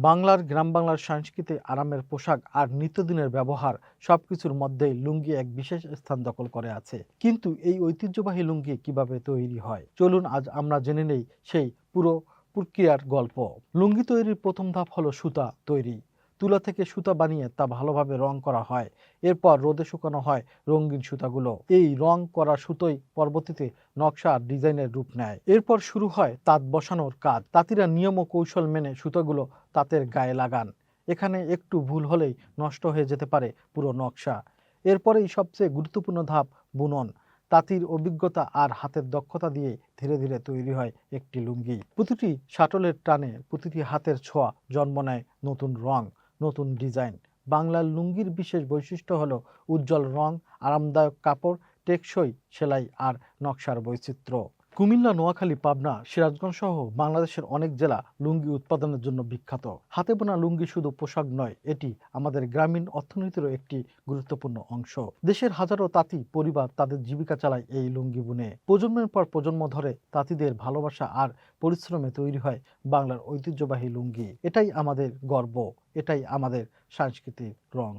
বাংলার গ্রাম বাংলার সংস্কৃতি, আরামের পোশাক আর নিত্যদিনের ব্যবহার সবকিছুর মধ্যেই লুঙ্গি এক বিশেষ স্থান দখল করে আছে। কিন্তু এই ঐতিহ্যবাহী লুঙ্গি কিভাবে তৈরি হয়, চলুন আজ আমরা জেনে নেই সেই পুরো প্রক্রিয়ার গল্প। লুঙ্গি তৈরির প্রথম ধাপ হলো সুতা তৈরি। তুলা থেকে সুতা বানিয়ে তা ভালোভাবে রং করা হয়। এরপর রোদে শুকানো হয় রঙিন সুতাগুলো। এই রং করা সুতোই পরবর্তীতে নকশা আর ডিজাইনের রূপ নেয়। এরপর শুরু হয় তাঁত বসানোর কাজ। তাঁতিরা নিয়ম ও কৌশল মেনে সুতাগুলো তাঁতের গায়ে লাগান। এখানে একটু ভুল হলেই নষ্ট হয়ে যেতে পারে পুরো নকশা। এরপরেই সবচেয়ে গুরুত্বপূর্ণ ধাপ বুনন। তাঁতির অভিজ্ঞতা আর হাতের দক্ষতা দিয়ে ধীরে ধীরে তৈরি হয় একটি লুঙ্গি। প্রতিটি শাটলের টানে, প্রতিটি হাতের ছোঁয়া জন্ম নেয় নতুন রং, নতুন ডিজাইন। বাংলার লুঙ্গির বিশেষ বৈশিষ্ট্য হলো উজ্জ্বল রং, আরামদায়ক কাপড়, টেকসই সেলাই আর নকশার বৈচিত্র্য। কুমিল্লা, নোয়াখালী, পাবনা, সিরাজগঞ্জ সহ বাংলাদেশের অনেক জেলা লুঙ্গি উৎপাদনের জন্য বিখ্যাত। হাতে বোনা লুঙ্গি শুধু পোশাক নয়, এটি আমাদের গ্রামীণ অর্থনীতিরও একটি গুরুত্বপূর্ণ অংশ। দেশের হাজারো তাঁতি পরিবার তাদের জীবিকা চালায় এই লুঙ্গি বুনে। প্রজন্মের পর প্রজন্ম ধরে তাঁতিদের ভালোবাসা আর পরিশ্রমে তৈরি হয় বাংলার ঐতিহ্যবাহী লুঙ্গি। এটাই আমাদের গর্ব, এটাই আমাদের সংস্কৃতির রং।